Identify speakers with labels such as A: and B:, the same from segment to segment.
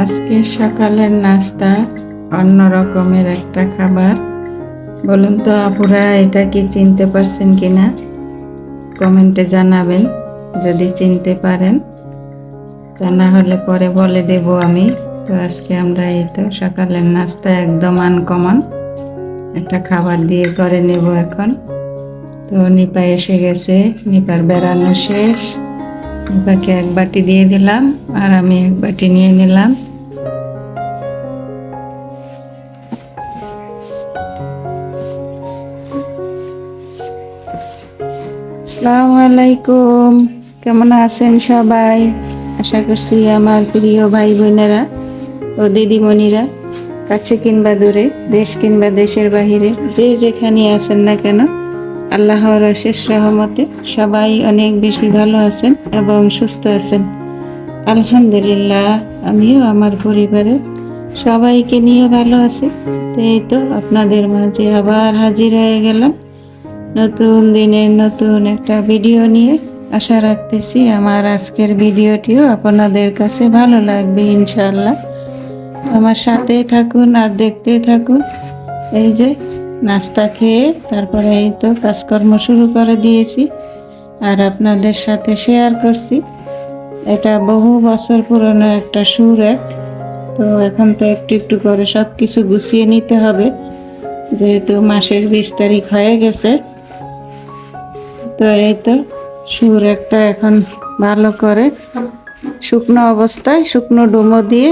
A: আজকে সকালের নাস্তা অন্য রকমের একটা খাবার। বলুন তো আপুরা, এটা কি চিনতে পারছেন কিনা? কমেন্টে জানাবেন যদি চিনতে পারেন, তা না হলে পরে বলে দেব আমি। তো আজকে আমরা এই তো সকালের নাস্তা একদম আনকমন একটা খাবার দিয়ে করে নেব এখন। তো নিপা এসে গেছে, নিপার বেড়ানো শেষ। নিপাকে এক বাটি দিয়ে দিলাম আর আমি এক বাটি নিয়ে নিলাম। আসসালামু আলাইকুম, কেমন আছেন সবাই? আশা করছি আমার প্রিয় ভাই বোনেরা ও দিদিমণিরা, কাছে কিংবা দূরে, দেশ কিংবা দেশের বাহিরে, যে যেখানে আছেন না কেন, আল্লাহর অশেষ রহমতে সবাই অনেক বেশি ভালো আছেন এবং সুস্থ আছেন। আলহামদুলিল্লাহ, আমিও আমার পরিবারের সবাইকে নিয়ে ভালো আছি। এই তো আপনাদের মাঝে আবার হাজির হয়ে গেলাম নতুন দিনের নতুন একটা ভিডিও নিয়ে। আশা রাখতেছি আমার আজকের ভিডিওটিও আপনাদের কাছে ভালো লাগবে ইনশাআল্লাহ। আমার সাথে থাকুন আর দেখতে থাকুন। এই যে নাস্তা খেয়ে তারপরে এই তো কাজকর্ম শুরু করে দিয়েছি আর আপনাদের সাথে শেয়ার করছি। এটা বহু বছর পুরনো একটা সুরেক। তো এখন তো একটু একটু করে সব কিছু গুছিয়ে নিতে হবে, যেহেতু মাসের 20 তারিখ হয়ে গেছে। তো এই তো সুর একটা এখন ভালো করে শুকনো অবস্থায় শুকনো ডুমো দিয়ে,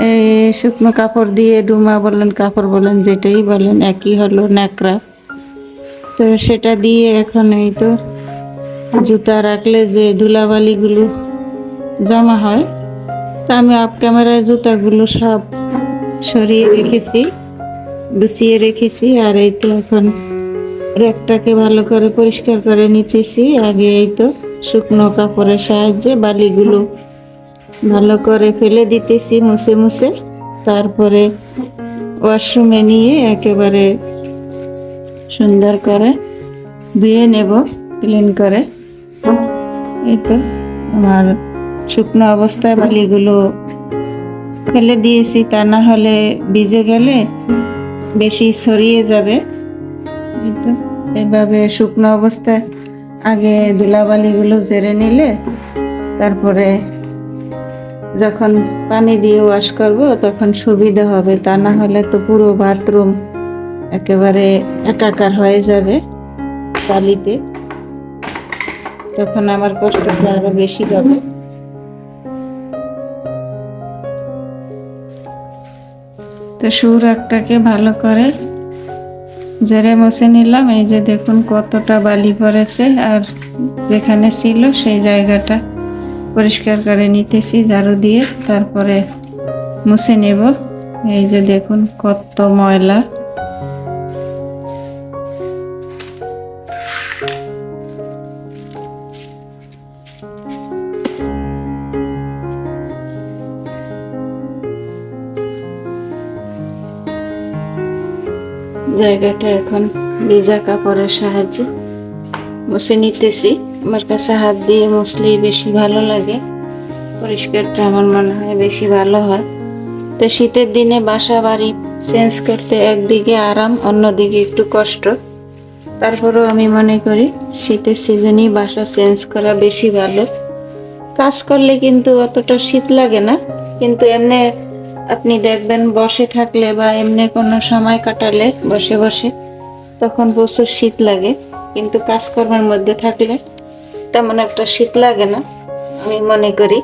A: এই শুকনো কাপড় দিয়ে, ডুমা বলেন কাপড় বলেন যেটাই বলেন একই হলো, ন্যাকড়া। তো সেটা দিয়ে এখন এই তো জুতা রাখলে যে ধুলাবালিগুলো জমা হয়, তা আমি আপ ক্যামেরায় জুতাগুলো সব সরিয়ে রেখেছি, গুছিয়ে রেখেছি। আর এই তো এখন র্যাকটাকে ভালো করে পরিষ্কার করে নিতেছি। আগে এই তো শুকনো কাপড়ের সাহায্যে বালিগুলো ভালো করে ফেলে দিতেছি মুছে মুছে, তারপরে ওয়াশরুমে নিয়ে একেবারে সুন্দর করে ধুয়ে নেব, ক্লিন করে। এই তো আমার শুকনো অবস্থায় বালিগুলো ফেলে দিয়েছি, তা না হলে ভিজে গেলে বেশি ছড়িয়ে যাবে। এভাবে শুকনো অবস্থায় আগে ধুলাবালিগুলো ঝেড়ে নিলে তারপরে যখন পানি দিয়ে ওয়াশ করব তখন সুবিধা হবে, তা না হলে তো পুরো বাথরুম একেবারে একাকার হয়ে যাবে বালিতে, তখন আমার কষ্টটা আরো বেশি হবে। তো সুরাকটাকে ভালো করে ঝেড়ে মুছে নিলাম। এই যে দেখুন কতটা বালি পড়েছে, আর যেখানে ছিল সেই জায়গাটা পরিষ্কার করে নিতেছি ঝাড়ু দিয়ে, তারপরে মুছে নেব। এই যে দেখুন কত ময়লা। জায়গাটা এখন ভিজা কাপড়ের সাহায্যে মুছে নিতেছি। আমার কাছে হাত দিয়ে মুছলেই বেশি ভালো লাগে, পরিষ্কারটা আমার মনে হয় বেশি ভালো হয়। তো শীতের দিনে বাসা বাড়ি চেঞ্জ করতে একদিকে আরাম, অন্যদিকে একটু কষ্ট। তারপরেও আমি মনে করি শীতের সিজনেই বাসা চেঞ্জ করা বেশি ভালো। কাজ করলে কিন্তু অতটা শীত লাগে না, কিন্তু এমনি আপনি দেখবেন বসে থাকলে বা এমনি কোনো সময় কাটালে বসে বসে, তখন প্রচুর শীত লাগে। কিন্তু কাজকর্মের মধ্যে থাকলে তেমন একটা শীত লাগে না আমি মনে করি।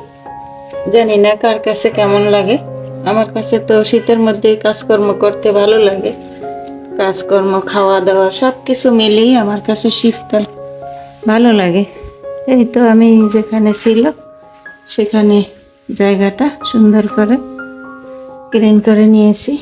A: জানি না কার কাছে কেমন লাগে, আমার কাছে তো শীতের মধ্যে কাজকর্ম করতে ভালো লাগে। কাজকর্ম, খাওয়া দাওয়া সব কিছু মিলিয়ে আমার কাছে শীতকাল ভালো লাগে। এই তো আমি যেখানে ছিল সেখানে জায়গাটা সুন্দর করে ক্লিন করে নিয়েছি।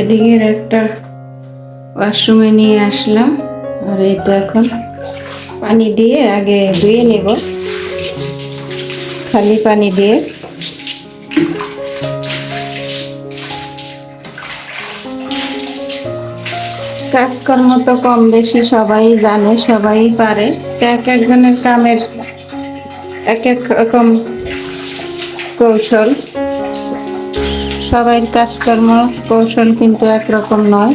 A: এদিকে একটা ওয়াশরুমে নিয়ে আসলাম, আর এইটা এখন পানি দিয়ে আগে ধুয়ে নেব, খালি পানি দিয়ে। কাজকর্ম তো কম বেশি সবাই জানে, সবাই পারে। এক একজনের কামের এক এক রকম কৌশল, সবাই কাজকর্ম কৌশল কিন্তু একরকম নয়।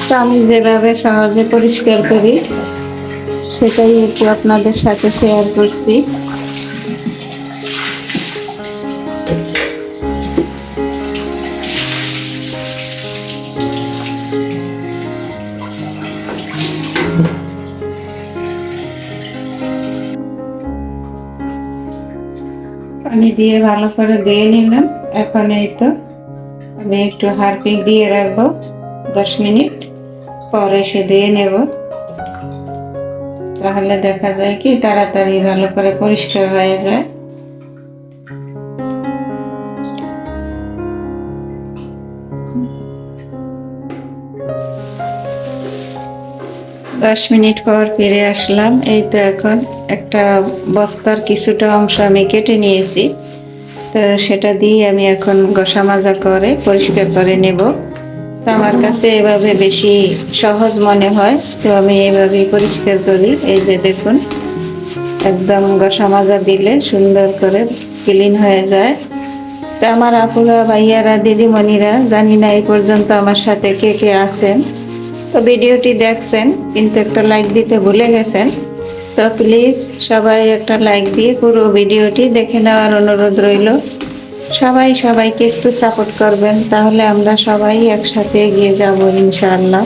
A: তো আমি যেভাবে সহজে পরিষ্কার করি সেটাই একটু আপনাদের সাথে শেয়ার করছি। পানি দিয়ে ভালো করে ধুয়ে নিলাম। এখন এই তো আমি একটু হারপিক দিয়ে রাখবো, 10 মিনিট পরে এসে ধুয়ে নেব। তাহলে দেখা যায় কি তাড়াতাড়ি ভালো করে পরিষ্কার হয়ে যায়। 10 মিনিট পর ফিরে আসলাম। এই তো এখন একটা বস্তার কিছুটা অংশ আমি কেটে নিয়েছি, তো সেটা দিয়ে আমি এখন ঘষা মাজা করে পরিষ্কার করে নেব। তো আমার কাছে এভাবে বেশি সহজ মনে হয়, তো আমি এভাবেই পরিষ্কার করি। এই যে দেখুন, একদম ঘষা মাজা দিলে সুন্দর করে ক্লিন হয়ে যায়। তো আমার আপুরা, ভাইয়ারা, দিদিমণিরা, জানি না এই পর্যন্ত আমার সাথে কে কে আছেন, তো ভিডিওটি দেখছেন কিন্তু একটা লাইক দিতে ভুলে গেছেন। তো প্লিজ সবাই একটা লাইক দিয়ে পুরো ভিডিওটি দেখে নেওয়ার অনুরোধ রইল। সবাই সবাইকে একটু সাপোর্ট করবেন, তাহলে আমরা সবাই একসাথে এগিয়ে যাব ইনশাআল্লাহ।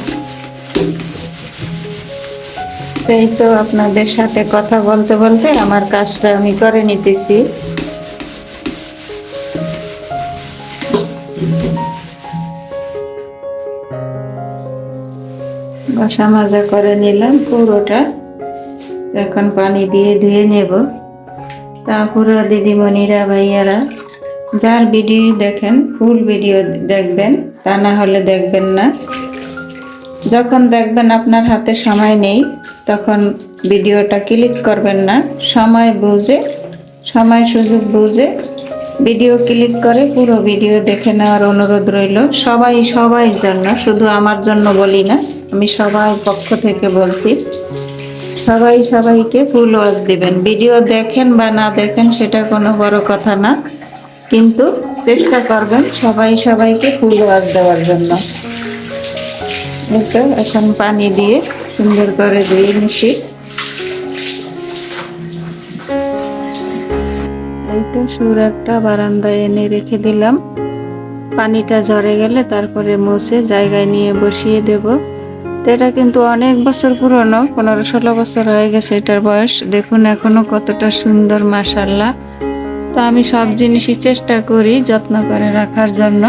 A: এই তো আপনাদের সাথে কথা বলতে বলতে আমার কাজটা আমি করে নিতেছি। ঘষা মাজা করে নিলাম পুরোটা, এখন পানি দিয়ে ধুয়ে নেব। তারপরে দিদিমণিরা, ভাইয়ারা, যার ভিডিও দেখেন ফুল ভিডিও দেখবেন, তা না হলে দেখবেন না। যখন দেখবেন আপনার হাতে সময় নেই তখন ভিডিওটা ক্লিক করবেন না। সময় বুঝে, সময় সুযোগ বুঝে ভিডিও ক্লিক করে পুরো ভিডিও দেখে নেওয়ার অনুরোধ রইল। সবাই সবার জন্য, শুধু আমার জন্য বলি না, আমি সবার পক্ষ থেকে বলছি। সবাই সবাইকে ফুল ওয়াচ দিবেন। ভিডিও দেখেন বা না দেখেন সেটা কোনো বড় কথা না, কিন্তু চেষ্টা করবেন সবাই সবাইকে ফুল ওয়াচ দেওয়ার জন্য। এখন পানি দিয়ে সুন্দর করে ধুয়ে নিচ্ছি। এই তো সুর একটা বারান্দায় এনে রেখে দিলাম, পানিটা ঝরে গেলে তারপরে মুছে জায়গায় নিয়ে বসিয়ে দেব। তো এটা কিন্তু অনেক বছর পুরনো, 15-16 বছর হয়ে গেছে এটার বয়স। দেখুন এখনো কতটা সুন্দর, মাশাআল্লাহ। তো আমি সব জিনিসই চেষ্টা করি যত্ন করে রাখার জন্য।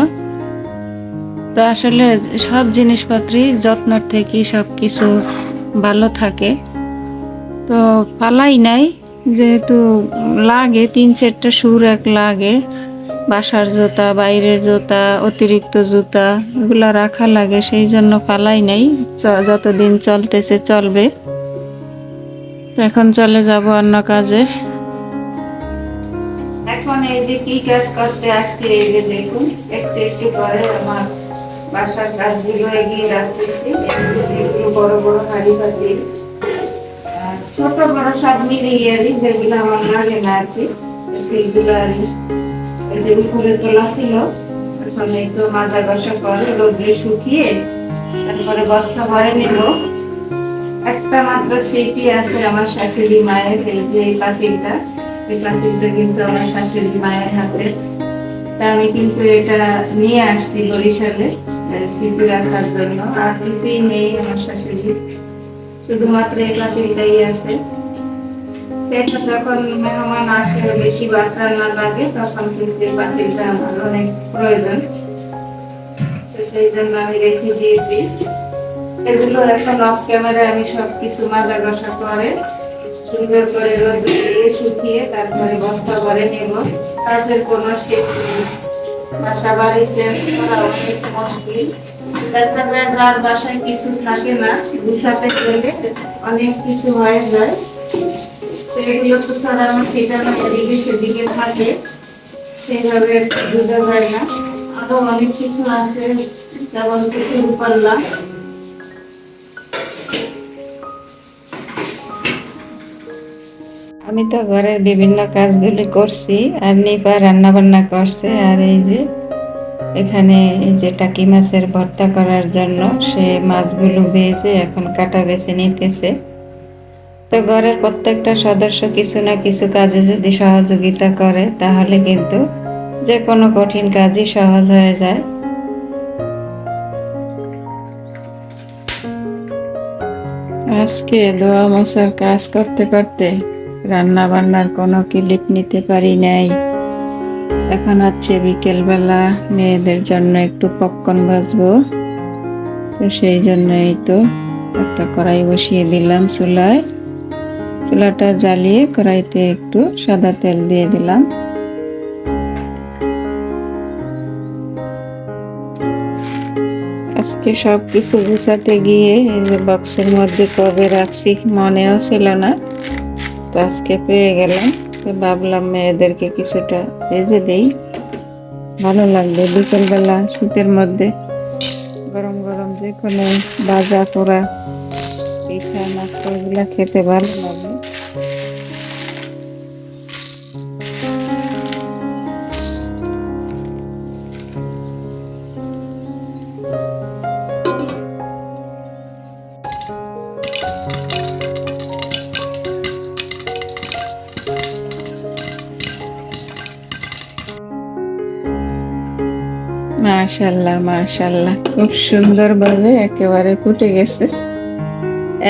A: তো আসলে সব জিনিসপত্রই যত্ন থেকে সব কিছু ভালো থাকে। তো ফালাই নাই, যেহেতু লাগে 3-4টা সুর এক লাগে, বাসার জুতা, বাইরের জুতা, অতিরিক্ত জুতা, এগুলো রাখা লাগে, সেই জন্য ফালাই নাই। যতদিন চলতেছে চলবে। এখন চলে যাব অন্য কাজে। এখন এই যে কি কাজ করতে আসছি, এই যে দেখুন একটু একটু করে আমার বাসার কাজগুলো এগিয়ে রাখতেছি। এগুলো বড় বড় হাঁড়ি পাতি, ছোট বড় সব মিলিয়ে যেগুলো আমার লাগে না আর কি, সেইগুলো আর যে উপরে তোলা ছিল। এখন এই তো মাজা ঘষা করে রোদ্রে শুকিয়ে তারপরে বস্তা ভরে নেব। একটা মাত্র স্মৃতি আছে আমার শাশুড়ি মায়ের, এই যে এই পাতিলটা, এই পাতিলটা কিন্তু আমার শাশুড়ি মায়ের হাতে। তা আমি কিন্তু এটা নিয়ে আসছি বরিশালে স্মৃতি রাখার জন্য। আর কিছুই নেই আমার শাশুড়ি, শুধুমাত্র এই পাতিলটাই আছে। যখন মেহমান আসে, বেশি বাচ্চা না লাগে, তখন কিন্তু এই পাতিলটা আমার অনেক প্রয়োজন, তো সেই জন্য আমি রেখে দিয়েছি। এগুলো এখন অফ ক্যামেরায় আমি সবকিছু মাজা ঘষা করে সুন্দর করে রোদে দিয়ে শুকিয়ে তারপরে বস্তা ভরে নেব। কাজের কোনো শেষ নেই, বাসা বাড়ি চেঞ্জ করা অনেক মুশকিল। দেখা যায় যার বাসায় কিছু থাকে না, গুছাতে গেলে অনেক কিছু হয়ে যায়। এগুলো তো সাধারণ ঠিকানা এদিকে সেদিকে থাকে, সেভাবে বোঝা যায় না। আরো অনেক কিছু আছে, যেমন শুরু করলাম আমি তো ঘরের বিভিন্ন কাজগুলি করছি, আর নিপা রান্না বান্না করছে। আর এই যে এখানে এই যে টাকি মাছের ভর্তা করার জন্য সে মাছগুলো ভেজে এখন কাটা বেছে নিতেছে। তো ঘরের প্রত্যেকটা সদস্য কিছু না কিছু কাজে যদি সহযোগিতা করে তাহলে কিন্তু যে কোনো কঠিন কাজই সহজ হয়ে যায়। আজকে ধোয়া মোছার কাজ করতে করতে রান্না বান্নার কোনো ক্লিপ নিতে পারি নাই। এখন হচ্ছে বিকেলবেলা, মেয়েদের জন্য একটু পপকর্ন ভাজবো। তো সেই জন্যই তো একটা কড়াই বসিয়ে দিলাম চুলায়। চুলাটা জ্বালিয়ে কড়াইতে একটু সাদা তেল দিয়ে দিলাম। আজকে সবকিছু গুছাতে গিয়ে এই যে বক্সের মধ্যে কবে রাখছি মনেও ছিল না, তো আজকে পেয়ে গেলাম। তো ভাবলাম মেয়েদেরকে কিছুটা ভেজে দেই, ভালো লাগবে বিকেলবেলা শীতের মধ্যে গরম গরম যে কোনো ভাজা পোড়া পিঠা নাস্তা এগুলা খেতে ভালো লাগে। মাশাল্লাহ মাশাল্লাহ, খুব সুন্দর ভাবে একেবারে ফুটে গেছে।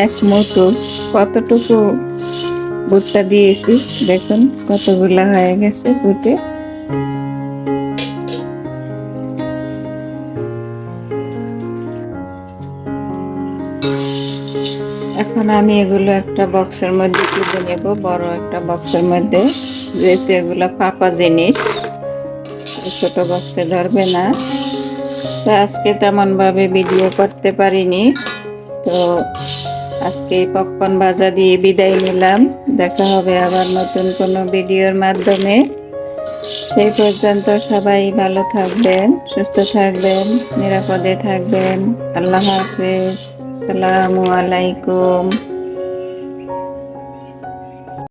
A: এক মতো কতটুকু ভুট্টা দিয়েছি দেখুন, কতগুলা হয়ে গেছে ফুটে। এখন আমি এগুলো একটা বক্সের মধ্যে তুলে নেব, বড় একটা বক্সের মধ্যে, যেহেতু এগুলো ফাঁপা জিনিস ছোট বক্সে ধরবে না। তো আজকে তেমন ভাবে ভিডিও করতে পারিনি, তো আজকে পপকর্ন ভাজা দিয়ে বিদায় নিলাম। দেখা হবে আবার নতুন কোনো ভিডিওর মাধ্যমে। সেই পর্যন্ত সবাই ভালো থাকবেন, সুস্থ থাকবেন, নিরাপদে থাকবেন। আল্লাহ হাফেজ। আসসালামু আলাইকুম।